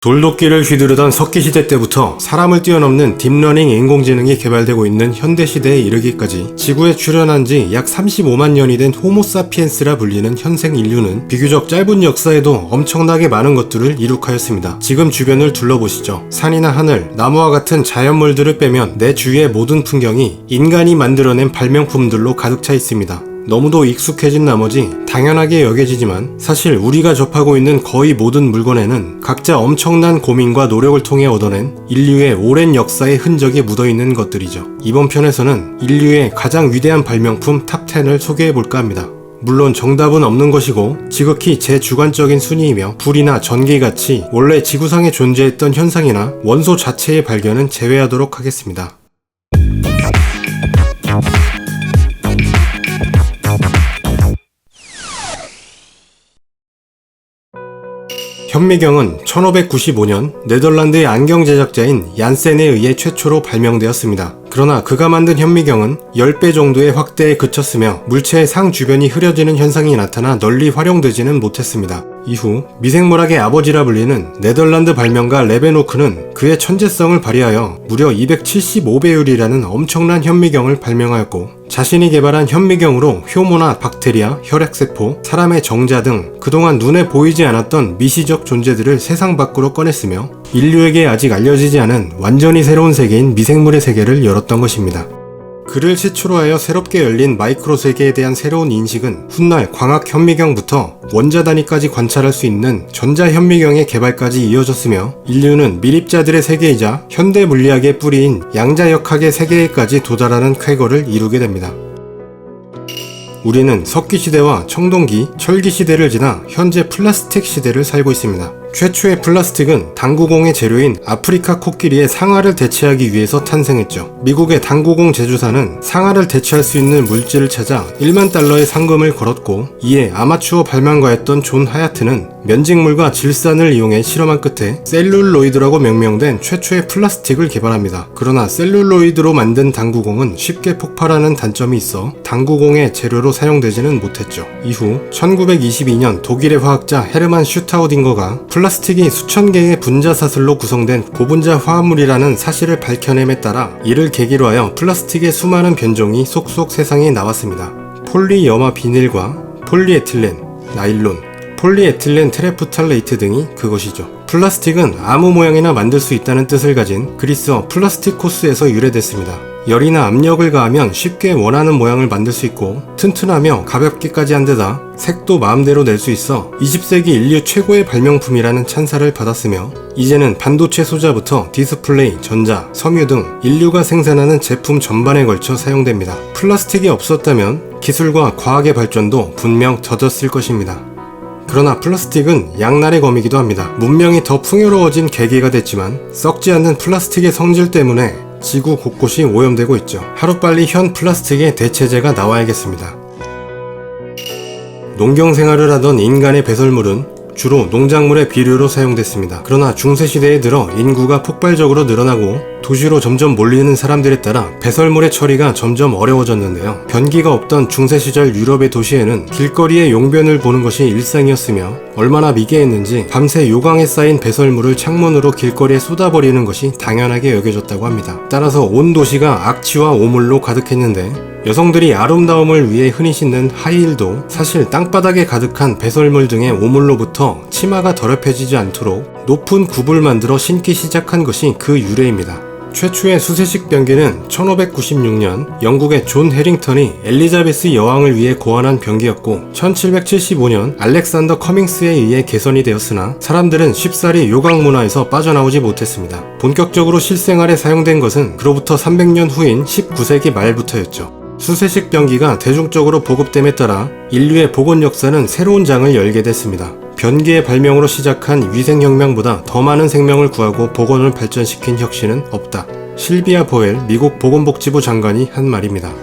돌도끼를 휘두르던 석기시대 때부터 사람을 뛰어넘는 딥러닝 인공지능이 개발되고 있는 현대시대에 이르기까지 지구에 출현한 지 약 35만 년이 된 호모사피엔스라 불리는 현생 인류는 비교적 짧은 역사에도 엄청나게 많은 것들을 이룩하였습니다. 지금 주변을 둘러보시죠. 산이나 하늘, 나무와 같은 자연물들을 빼면 내 주위의 모든 풍경이 인간이 만들어낸 발명품들로 가득 차 있습니다. 너무도 익숙해진 나머지 당연하게 여겨지지만 사실 우리가 접하고 있는 거의 모든 물건에는 각자 엄청난 고민과 노력을 통해 얻어낸 인류의 오랜 역사의 흔적이 묻어있는 것들이죠. 이번 편에서는 인류의 가장 위대한 발명품 탑10을 소개해볼까 합니다. 물론 정답은 없는 것이고 지극히 제 주관적인 순위이며 불이나 전기같이 원래 지구상에 존재했던 현상이나 원소 자체의 발견은 제외하도록 하겠습니다. 현미경은 1595년 네덜란드의 안경 제작자인 얀센에 의해 최초로 발명되었습니다. 그러나 그가 만든 현미경은 10배 정도의 확대에 그쳤으며 물체의 상 주변이 흐려지는 현상이 나타나 널리 활용되지는 못했습니다. 이후 미생물학의 아버지라 불리는 네덜란드 발명가 레베노크는 그의 천재성을 발휘하여 무려 275배율이라는 엄청난 현미경을 발명하였고 자신이 개발한 현미경으로 효모나 박테리아, 혈액세포, 사람의 정자 등 그동안 눈에 보이지 않았던 미시적 존재들을 세상 밖으로 꺼냈으며 인류에게 아직 알려지지 않은 완전히 새로운 세계인 미생물의 세계를 열었던 것입니다. 그를 시초로 하여 새롭게 열린 마이크로 세계에 대한 새로운 인식은 훗날 광학 현미경부터 원자 단위까지 관찰할 수 있는 전자 현미경의 개발까지 이어졌으며 인류는 미립자들의 세계이자 현대 물리학의 뿌리인 양자역학의 세계에까지 도달하는 쾌거를 이루게 됩니다. 우리는 석기시대와 청동기, 철기시대를 지나 현재 플라스틱 시대를 살고 있습니다. 최초의 플라스틱은 당구공의 재료인 아프리카 코끼리의 상아를 대체하기 위해서 탄생했죠. 미국의 당구공 제조사는 상아를 대체할 수 있는 물질을 찾아 1만 달러의 상금을 걸었고 이에 아마추어 발명가였던 존 하야트는 면직물과 질산을 이용해 실험한 끝에 셀룰로이드라고 명명된 최초의 플라스틱을 개발합니다. 그러나 셀룰로이드로 만든 당구공은 쉽게 폭발하는 단점이 있어 당구공의 재료로 사용되지는 못했죠. 이후 1922년 독일의 화학자 헤르만 슈타우딩거가 플라스틱이 수천 개의 분자사슬로 구성된 고분자 화합물이라는 사실을 밝혀냄에 따라 이를 계기로 하여 플라스틱의 수많은 변종이 속속 세상에 나왔습니다. 폴리염화 비닐과 폴리에틸렌, 나일론, 폴리에틸렌 테레프탈레이트 등이 그것이죠. 플라스틱은 아무 모양이나 만들 수 있다는 뜻을 가진 그리스어 플라스티코스에서 유래됐습니다. 열이나 압력을 가하면 쉽게 원하는 모양을 만들 수 있고 튼튼하며 가볍기까지 한 데다 색도 마음대로 낼 수 있어 20세기 인류 최고의 발명품이라는 찬사를 받았으며 이제는 반도체 소자부터 디스플레이, 전자, 섬유 등 인류가 생산하는 제품 전반에 걸쳐 사용됩니다. 플라스틱이 없었다면 기술과 과학의 발전도 분명 더뎠을 것입니다. 그러나 플라스틱은 양날의 검이기도 합니다. 문명이 더 풍요로워진 계기가 됐지만 썩지 않는 플라스틱의 성질 때문에 지구 곳곳이 오염되고 있죠. 하루빨리 현 플라스틱의 대체제가 나와야겠습니다. 농경 생활을 하던 인간의 배설물은 주로 농작물의 비료로 사용됐습니다. 그러나 중세시대에 들어 인구가 폭발적으로 늘어나고 도시로 점점 몰리는 사람들에 따라 배설물의 처리가 점점 어려워졌는데요. 변기가 없던 중세시절 유럽의 도시에는 길거리에 용변을 보는 것이 일상이었으며 얼마나 미개했는지 밤새 요강에 쌓인 배설물을 창문으로 길거리에 쏟아버리는 것이 당연하게 여겨졌다고 합니다. 따라서 온 도시가 악취와 오물로 가득했는데 여성들이 아름다움을 위해 흔히 신는 하이힐도 사실 땅바닥에 가득한 배설물 등의 오물로부터 치마가 더럽혀지지 않도록 높은 굽을 만들어 신기 시작한 것이 그 유래입니다. 최초의 수세식 변기는 1596년 영국의 존 해링턴이 엘리자베스 여왕을 위해 고안한 변기였고 1775년 알렉산더 커밍스에 의해 개선이 되었으나 사람들은 쉽사리 요강 문화에서 빠져나오지 못했습니다. 본격적으로 실생활에 사용된 것은 그로부터 300년 후인 19세기 말부터였죠. 수세식 변기가 대중적으로 보급됨에 따라 인류의 복원 역사는 새로운 장을 열게 됐습니다. 변기의 발명으로 시작한 위생혁명보다 더 많은 생명을 구하고 복원을 발전시킨 혁신은 없다. 실비아 보웰 미국 보건복지부 장관이 한 말입니다.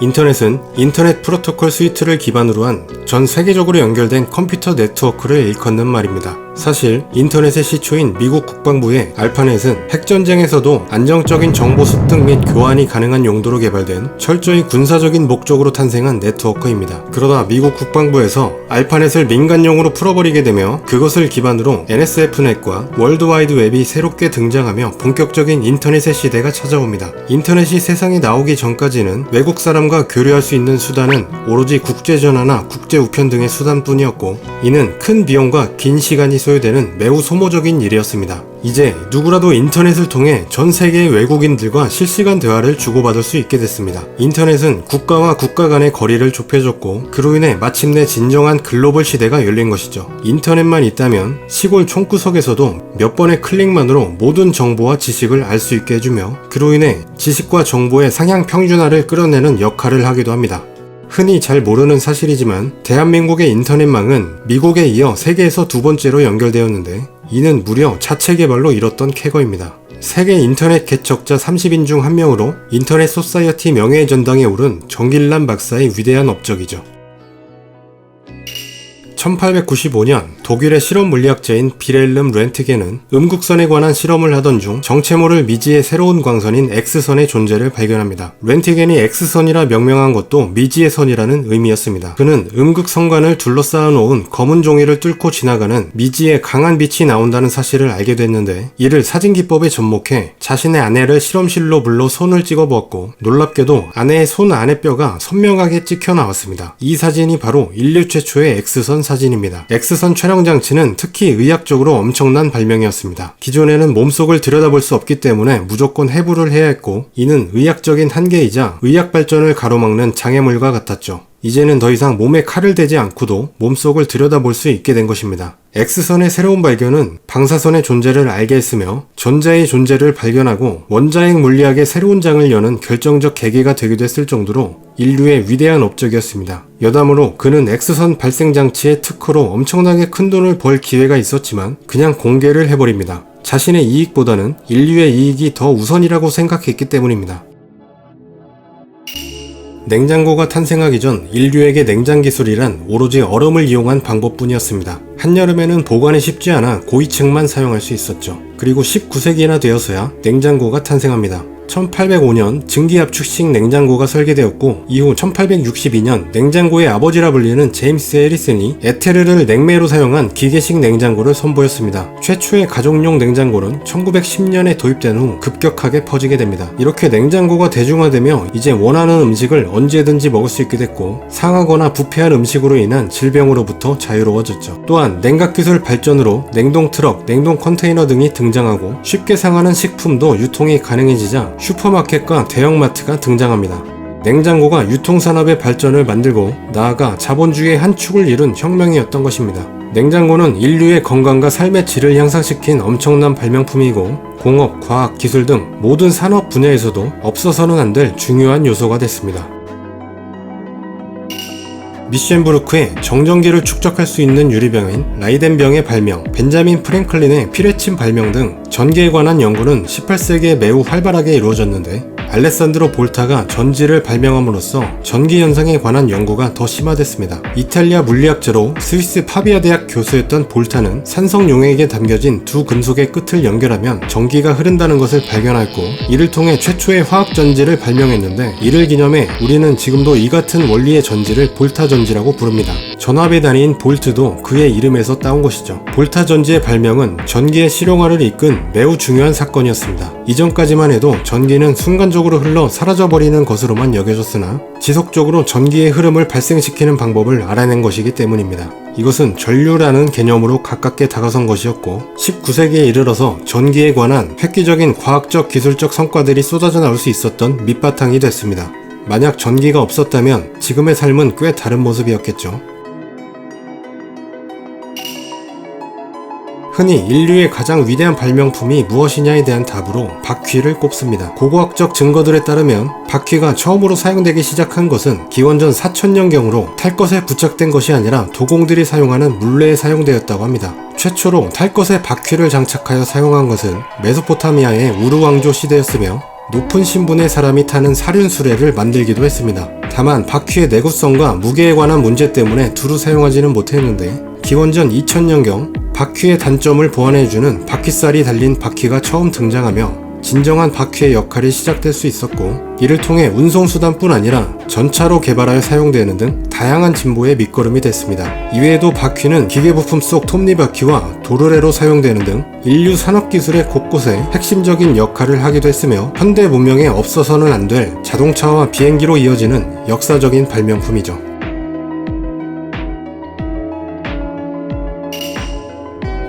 인터넷은 인터넷 프로토콜 스위트를 기반으로 한 전 세계적으로 연결된 컴퓨터 네트워크를 일컫는 말입니다. 사실 인터넷의 시초인 미국 국방부의 알파넷은 핵전쟁에서도 안정적인 정보 습득 및 교환이 가능한 용도로 개발된 철저히 군사적인 목적으로 탄생한 네트워크입니다. 그러다 미국 국방부에서 알파넷을 민간용으로 풀어버리게 되며 그것을 기반으로 NSF넷과 월드와이드 웹이 새롭게 등장하며 본격적인 인터넷의 시대가 찾아옵니다. 인터넷이 세상에 나오기 전까지는 외국 사람과 교류할 수 있는 수단은 오로지 국제전화나 국제우편 등의 수단뿐이었고, 이는 큰 비용과 긴 시간이 소요되는 매우 소모적인 일이었습니다. 이제 누구라도 인터넷을 통해 전 세계의 외국인들과 실시간 대화를 주고받을 수 있게 됐습니다. 인터넷은 국가와 국가 간의 거리를 좁혀줬고, 그로 인해 마침내 진정한 글로벌 시대가 열린 것이죠. 인터넷만 있다면 시골 총구석에서도 몇 번의 클릭만으로 모든 정보와 지식을 알 수 있게 해주며, 그로 인해 지식과 정보의 상향 평준화를 끌어내는 역할을 하기도 합니다. 흔히 잘 모르는 사실이지만 대한민국의 인터넷망은 미국에 이어 세계에서 두 번째로 연결되었는데, 이는 무려 자체 개발로 이뤘던 쾌거입니다. 세계 인터넷 개척자 30인 중 한 명으로 인터넷 소사이어티 명예의 전당에 오른 정길란 박사의 위대한 업적이죠. 1895년 독일의 실험 물리학자인 빌헬름 렌트겐은 음극선에 관한 실험을 하던 중 정체 모를 미지의 새로운 광선인 X선의 존재를 발견합니다. 렌트겐이 X선이라 명명한 것도 미지의 선이라는 의미였습니다. 그는 음극선관을 둘러싸아 놓은 검은 종이를 뚫고 지나가는 미지의 강한 빛이 나온다는 사실을 알게 됐는데, 이를 사진기법에 접목해 자신의 아내를 실험실로 불러 손을 찍어보았고, 놀랍게도 아내의 손 아랫뼈가 선명하게 찍혀 나왔습니다. 이 사진이 바로 인류 최초의 X선 사진입니다. X선 촬영 장치는 특히 의학적으로 엄청난 발명이었습니다. 기존에는 몸속을 들여다볼 수 없기 때문에 무조건 해부를 해야 했고, 이는 의학적인 한계이자 의학 발전을 가로막는 장애물과 같았죠. 이제는 더 이상 몸에 칼을 대지 않고도 몸속을 들여다볼 수 있게 된 것입니다. X선의 새로운 발견은 방사선의 존재를 알게 했으며 전자의 존재를 발견하고 원자핵 물리학의 새로운 장을 여는 결정적 계기가 되기도 했을 정도로 인류의 위대한 업적이었습니다. 여담으로 그는 X선 발생 장치의 특허로 엄청나게 큰 돈을 벌 기회가 있었지만 그냥 공개를 해버립니다. 자신의 이익보다는 인류의 이익이 더 우선이라고 생각했기 때문입니다. 냉장고가 탄생하기 전 인류에게 냉장 기술이란 오로지 얼음을 이용한 방법뿐이었습니다. 한여름에는 보관이 쉽지 않아 고위층만 사용할 수 있었죠. 그리고 19세기나 되어서야 냉장고가 탄생합니다. 1805년 증기압축식 냉장고가 설계되었고, 이후 1862년 냉장고의 아버지라 불리는 제임스 해리슨이 에테르를 냉매로 사용한 기계식 냉장고를 선보였습니다. 최초의 가정용 냉장고는 1910년에 도입된 후 급격하게 퍼지게 됩니다. 이렇게 냉장고가 대중화되며 이제 원하는 음식을 언제든지 먹을 수 있게 됐고, 상하거나 부패한 음식으로 인한 질병으로부터 자유로워졌죠. 또한 냉각기술 발전으로 냉동 트럭, 냉동 컨테이너 등이 등장하고 쉽게 상하는 식품도 유통이 가능해지자 슈퍼마켓과 대형마트가 등장합니다. 냉장고가 유통산업의 발전을 만들고 나아가 자본주의의 한 축을 이룬 혁명이었던 것입니다. 냉장고는 인류의 건강과 삶의 질을 향상시킨 엄청난 발명품이고, 공업, 과학, 기술 등 모든 산업 분야에서도 없어서는 안 될 중요한 요소가 됐습니다. 미셴브루크의 정전기를 축적할 수 있는 유리병인 라이덴병의 발명, 벤자민 프랭클린의 피레침 발명 등 전기에 관한 연구는 18세기에 매우 활발하게 이루어졌는데, 알레산드로 볼타가 전지를 발명함으로써 전기 현상에 관한 연구가 더 심화됐습니다. 이탈리아 물리학자로 스위스 파비아 대학 교수였던 볼타는 산성 용액에 담겨진 두 금속의 끝을 연결하면 전기가 흐른다는 것을 발견했고, 이를 통해 최초의 화학 전지를 발명했는데, 이를 기념해 우리는 지금도 이 같은 원리의 전지를 볼타 전지라고 부릅니다. 전압의 단위인 볼트도 그의 이름에서 따온 것이죠. 볼타 전지의 발명은 전기의 실용화를 이끈 매우 중요한 사건이었습니다. 이전까지만 해도 전기는 순간적으로 흘러 사라져버리는 것으로만 여겨졌으나 지속적으로 전기의 흐름을 발생시키는 방법을 알아낸 것이기 때문입니다. 이것은 전류라는 개념으로 가깝게 다가선 것이었고, 19세기에 이르러서 전기에 관한 획기적인 과학적 기술적 성과들이 쏟아져 나올 수 있었던 밑바탕이 됐습니다. 만약 전기가 없었다면 지금의 삶은 꽤 다른 모습이었겠죠. 흔히 인류의 가장 위대한 발명품이 무엇이냐에 대한 답으로 바퀴를 꼽습니다. 고고학적 증거들에 따르면 바퀴가 처음으로 사용되기 시작한 것은 기원전 4000년경으로 탈 것에 부착된 것이 아니라 도공들이 사용하는 물레에 사용되었다고 합니다. 최초로 탈 것에 바퀴를 장착하여 사용한 것은 메소포타미아의 우르 왕조 시대였으며, 높은 신분의 사람이 타는 사륜 수레를 만들기도 했습니다. 다만 바퀴의 내구성과 무게에 관한 문제 때문에 두루 사용하지는 못했는데, 기원전 2000년경 바퀴의 단점을 보완해주는 바퀴살이 달린 바퀴가 처음 등장하며 진정한 바퀴의 역할이 시작될 수 있었고, 이를 통해 운송수단뿐 아니라 전차로 개발하여 사용되는 등 다양한 진보의 밑거름이 됐습니다. 이외에도 바퀴는 기계부품 속 톱니바퀴와 도르래로 사용되는 등 인류 산업기술의 곳곳에 핵심적인 역할을 하기도 했으며, 현대 문명에 없어서는 안 될 자동차와 비행기로 이어지는 역사적인 발명품이죠.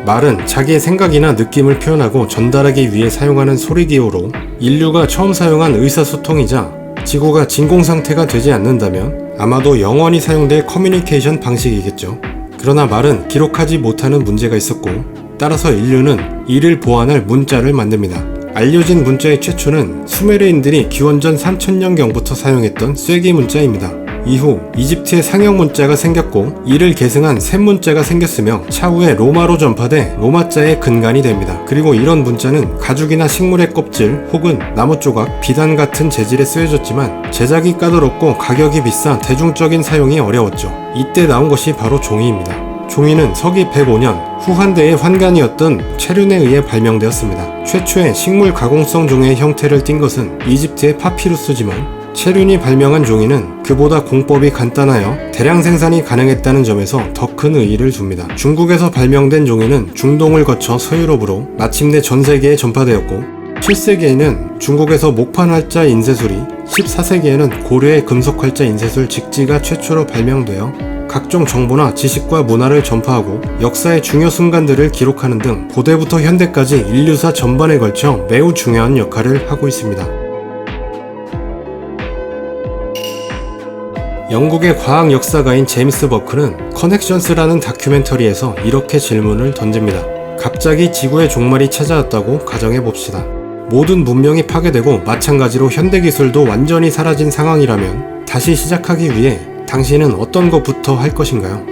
말은 자기의 생각이나 느낌을 표현하고 전달하기 위해 사용하는 소리기호로, 인류가 처음 사용한 의사소통이자 지구가 진공상태가 되지 않는다면 아마도 영원히 사용될 커뮤니케이션 방식이겠죠. 그러나 말은 기록하지 못하는 문제가 있었고, 따라서 인류는 이를 보완할 문자를 만듭니다. 알려진 문자의 최초는 수메르인들이 기원전 3000년경부터 사용했던 쐐기 문자입니다. 이후 이집트의 상형 문자가 생겼고, 이를 계승한 셈 문자가 생겼으며 차후에 로마로 전파돼 로마자의 근간이 됩니다. 그리고 이런 문자는 가죽이나 식물의 껍질 혹은 나무 조각, 비단 같은 재질에 쓰여졌지만 제작이 까다롭고 가격이 비싸 대중적인 사용이 어려웠죠. 이때 나온 것이 바로 종이입니다. 종이는 서기 105년 후한대의 환관이었던 체륜에 의해 발명되었습니다. 최초의 식물 가공성 종이의 형태를 띈 것은 이집트의 파피루스지만, 체륜이 발명한 종이는 그보다 공법이 간단하여 대량 생산이 가능했다는 점에서 더 큰 의의를 둡니다. 중국에서 발명된 종이는 중동을 거쳐 서유럽으로 마침내 전 세계에 전파되었고, 7세기에는 중국에서 목판 활자 인쇄술이, 14세기에는 고려의 금속 활자 인쇄술 직지가 최초로 발명되어 각종 정보나 지식과 문화를 전파하고 역사의 중요 순간들을 기록하는 등 고대부터 현대까지 인류사 전반에 걸쳐 매우 중요한 역할을 하고 있습니다. 영국의 과학 역사가인 제임스 버크는 커넥션스라는 다큐멘터리에서 이렇게 질문을 던집니다. 갑자기 지구의 종말이 찾아왔다고 가정해봅시다. 모든 문명이 파괴되고 마찬가지로 현대기술도 완전히 사라진 상황이라면 다시 시작하기 위해 당신은 어떤 것부터 할 것인가요?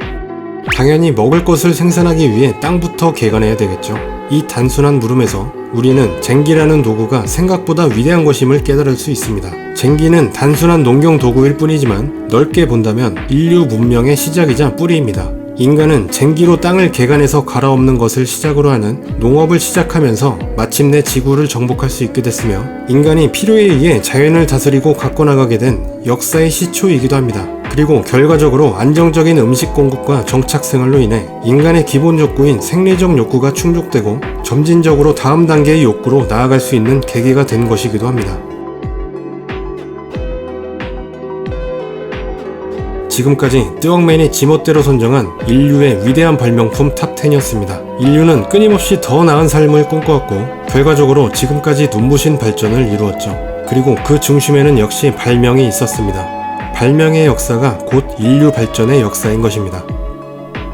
당연히 먹을 것을 생산하기 위해 땅부터 개간해야 되겠죠. 이 단순한 물음에서 우리는 쟁기라는 도구가 생각보다 위대한 것임을 깨달을 수 있습니다. 쟁기는 단순한 농경 도구일 뿐이지만 넓게 본다면 인류 문명의 시작이자 뿌리입니다. 인간은 쟁기로 땅을 개간해서 갈아엎는 것을 시작으로 하는 농업을 시작하면서 마침내 지구를 정복할 수 있게 됐으며, 인간이 필요에 의해 자연을 다스리고 갖고 나가게 된 역사의 시초이기도 합니다. 그리고 결과적으로 안정적인 음식 공급과 정착 생활로 인해 인간의 기본 욕구인 생리적 욕구가 충족되고 점진적으로 다음 단계의 욕구로 나아갈 수 있는 계기가 된 것이기도 합니다. 지금까지 뜨웍맨이 지멋대로 선정한 인류의 위대한 발명품 탑10이었습니다. 인류는 끊임없이 더 나은 삶을 꿈꿔왔고, 결과적으로 지금까지 눈부신 발전을 이루었죠. 그리고 그 중심에는 역시 발명이 있었습니다. 발명의 역사가 곧 인류 발전의 역사인 것입니다.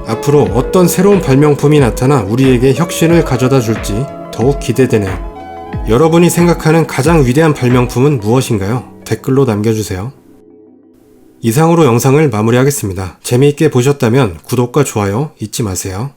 앞으로 어떤 새로운 발명품이 나타나 우리에게 혁신을 가져다 줄지 더욱 기대되네요. 여러분이 생각하는 가장 위대한 발명품은 무엇인가요? 댓글로 남겨주세요. 이상으로 영상을 마무리하겠습니다. 재미있게 보셨다면 구독과 좋아요 잊지 마세요.